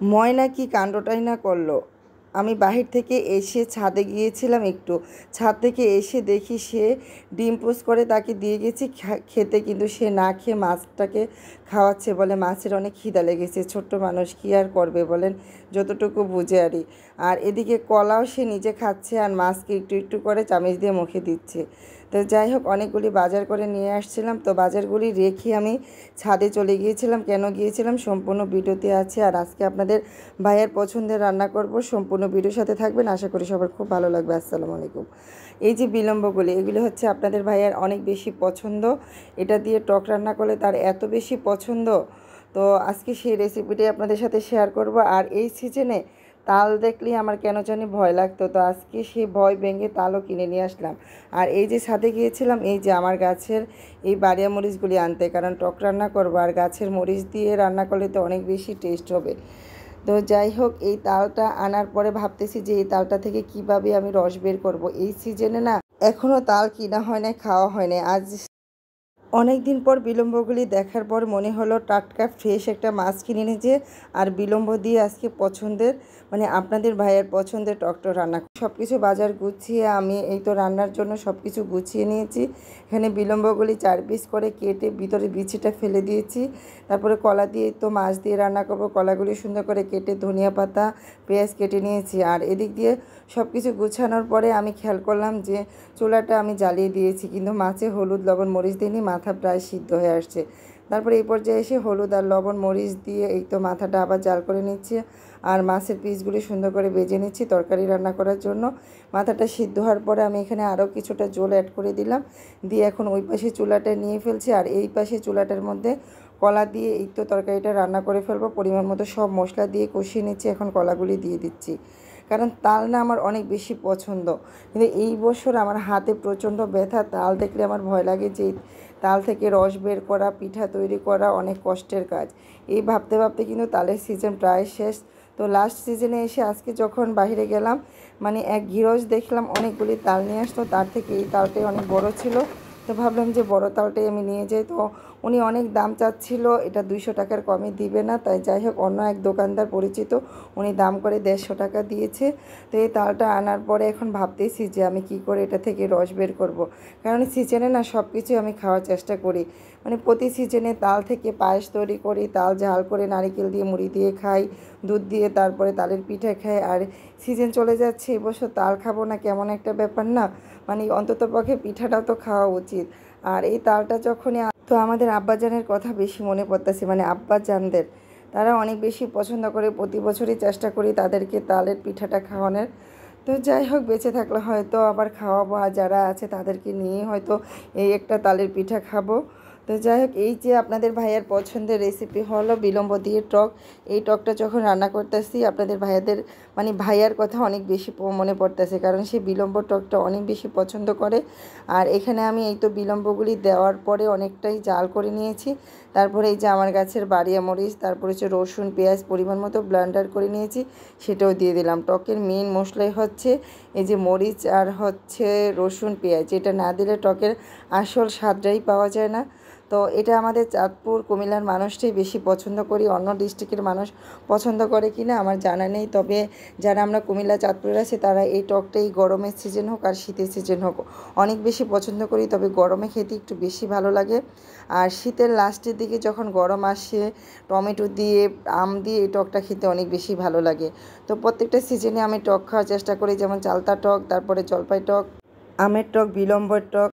ময়না কি কাণ্ডটাই না করলো। আমি বাহির থেকে এসে ছাদে গিয়েছিলাম একটু। ছাদ থেকে এসে দেখি সে ডিম পোচ করে তাকে দিয়ে গেছি খেতে, কিন্তু সে না খেয়ে মাছটাকে খাওয়াচ্ছে, বলে মাছের অনেক খিদা লেগেছে। ছোট্ট মানুষ কী আর করবে বলেন, যতটুকু বুঝে আরই। আর এদিকে কলাও সে নিজে খাচ্ছে আর মাছকে একটু একটু করে চামচ দিয়ে মুখে দিচ্ছে। তো যাই হোক, অনেকগুলি বাজার করে নিয়ে আসছিলাম, তো বাজারগুলি রেখে আমি ছাদে চলে গিয়েছিলাম। কেন গিয়েছিলাম সম্পূর্ণ ভিডিওতে আছে। আর আজকে আপনাদের ভাইয়ের পছন্দের রান্না করব, সম্পূর্ণ ভিডিওর সাথে থাকবেন, আশা করি সবার খুব ভালো লাগবে। আসসালামু আলাইকুম। এই যে বিলম্বগুলি, এগুলি হচ্ছে আপনাদের ভাইয়ের অনেক বেশি পছন্দ। এটা দিয়ে টক রান্না করলে তার এত বেশি পছন্দ। তো আজকে সেই রেসিপিটাই আপনাদের সাথে শেয়ার করব। আর এই সিজনে তাল দেখলেই আমার কেন জানি ভয় লাগতো, তো আজকে সেই ভয় ভেঙে তালও কিনে নিয়ে আসলাম। আর এই যে ছাদে গিয়েছিলাম, এই যে আমার গাছের এই বাড়িয়া মরিচগুলি আনতে, কারণ টক রান্না করবো আর গাছের মরিচ দিয়ে রান্না করলে তো অনেক বেশি টেস্ট হবে। তো যাই হোক, এই তালটা আনার পরে ভাবতেছি যে এই তালটা থেকে কিভাবে আমি রস বের করব। এই সিজনে না এখনও তাল কিনা হয় না, খাওয়া হয় না। আজ অনেক দিন পর বিলম্বগুলি দেখার পর মনে হলো টাটকা ফ্রেশ একটা মাছ কিনে এনেছে, আর বিলম্ব দিয়ে আজকে পছন্দের আপনাদের ভাইয়ের পছন্দের টকটক রান্না। সব কিছু বাজার গুছিয়ে আমি এই তো রান্নার জন্য সব কিছু গুছিয়ে নিয়েছি। এখানে বিলম্বগুলি 4 পিস করে কেটে ভিতরে বিচিটা ফেলে দিয়েছি। তারপরে কলা দিয়ে তো মাছ দিয়ে রান্না করব। কলাগুলি সুন্দর করে কেটে ধনিয়া পাতা পেঁয়াজ কেটে নিয়েছি। আর এদিক দিয়ে সব কিছু গুছানোর পরে আমি খেয়াল করলাম যে চুলাটা আমি জ্বালিয়ে দিয়েছি, কিন্তু মাছে হলুদ লবণ মরিচ দিইনি, মাথা প্রায় সিদ্ধ হয়ে আসছে। তারপরে এই পর্যায়ে এসে হলুদ আর লবণ মরিচ দিয়ে এই তো মাথাটা আবার জাল করে নিচ্ছি। আর মাছের পিসগুলি সুন্দর করে ভেজে নিচ্ছি তরকারি রান্না করার জন্য। মাথাটা সিদ্ধ হওয়ার পরে আমি এখানে আরও কিছুটা জল অ্যাড করে দিলাম, দিয়ে এখন ওই পাশে চুলাটা নিয়ে ফেলছি। আর এই পাশে চুলাটার মধ্যে কলা দিয়ে এই তো তরকারিটা রান্না করে ফেলবো। পরিমাণ মতো সব মশলা দিয়ে কষিয়ে নিচ্ছি, এখন কলাগুলি দিয়ে দিচ্ছি। কারণ তাল না আমার অনেক বেশি পছন্দ, কিন্তু এই বছর আমার হাতে প্রচণ্ড ব্যথা। তাল দেখলে আমার ভয় লাগে যে তাল থেকে রস বের করা, পিঠা তৈরি করা অনেক কষ্টের কাজ। এই ভাবতে ভাবতে কিন্তু তালের সিজন প্রায় শেষ। তো লাস্ট সিজনে এসে আজকে যখন বাইরে গেলাম, এক গিরজ দেখলাম অনেকগুলি তাল নিয়ে আসতো, তার থেকে এই তালটাই অনেক বড় ছিল। তো ভাবলাম যে বড় তালটাই আমি নিয়ে যাই। তো উনি অনেক দাম চাচ্ছিল, এটা 200 টাকার কমে দিবে না। তাই যাই হোক, অন্য এক দোকানদার পরিচিত, উনি দাম করে 150 টাকা দিয়েছে। তো এই তালটা আনার পরে এখন ভাবতেছি যে আমি কি করে এটা থেকে রস বের করব। কারণ সিজনে না সব কিছু আমি খাওয়ার চেষ্টা করি, প্রতি সিজনে তাল থেকে পায়েস তৈরি করি, তাল ঝাল করে নারিকেল দিয়ে মুড়ি দিয়ে খাই, দুধ দিয়ে, তারপরে তালের পিঠা খাই। আর সিজন চলে যাচ্ছে, এবছর তাল খাবো না কেমন একটা ব্যাপার না, অন্ততপক্ষে পিঠাটাও তো খাওয়া উচিত। আর এই তালটা যখনই তো আমাদের আব্বাজানের কথা বেশি মনে পড়তেছে, আব্বাজানদের, তারা অনেক বেশি পছন্দ করে। প্রতি বছরই চেষ্টা করি তাদেরকে তালের পিঠাটা খাওয়ানোর। তো যাই হোক, বেঁচে থাকলে হয়তো আবার খাওয়াবো, আর যারা আছে তাদেরকে নিয়ে হয়তো এই একটা তালের পিঠা খাবো। তো যাই হোক, এই যে আপনাদের ভাইয়ের পছন্দের রেসিপি হলো বিলম্ব দিয়ে টক। এই টকটা যখন রান্না করতেছি আপনাদের ভাইয়াদের ভাইয়ার কথা অনেক বেশি মনে পড়তেছে, কারণ সে বিলম্ব টকটা অনেক বেশি পছন্দ করে। আর এখানে আমি এই তো বিলম্বগুলি দেওয়ার পরে অনেকটাই জাল করে নিয়েছি। তারপরে এই যে আমার গাছের বাড়িয়া মরিচ, তারপরে হচ্ছে রসুন পেঁয়াজ পরিমাণ মতো ব্লেন্ডার করে নিয়েছি, সেটাও দিয়ে দিলাম। টকের মেইন মশলাই হচ্ছে এই যে মরিচ আর হচ্ছে রসুন পেঁয়াজ, এটা না দিলে টকের আসল স্বাদটাই পাওয়া যায় না। তো এটা আমাদের চাঁদপুর কুমিল্লার মানুষটাই বেশি পছন্দ করি, অন্য ডিস্ট্রিক্টের মানুষ পছন্দ করে কি না আমার জানা নেই। তবে যারা আমরা কুমিল্লা চাঁদপুরের আছে তারা এই টকটাই গরমের সিজন হোক আর শীতের সিজন হোক অনেক বেশি পছন্দ করি। তবে গরমে খেতে একটু বেশি ভালো লাগে। আর শীতের লাস্টের দিকে যখন গরম আসে, টমেটো দিয়ে আম দিয়ে এই টকটা খেতে অনেক বেশি ভালো লাগে। তো প্রত্যেকটা সিজনে আমি টক খাওয়ার চেষ্টা করি, যেমন চালতা টক, তারপরে জলপাই টক, আমের টক, বিলম্বর টক,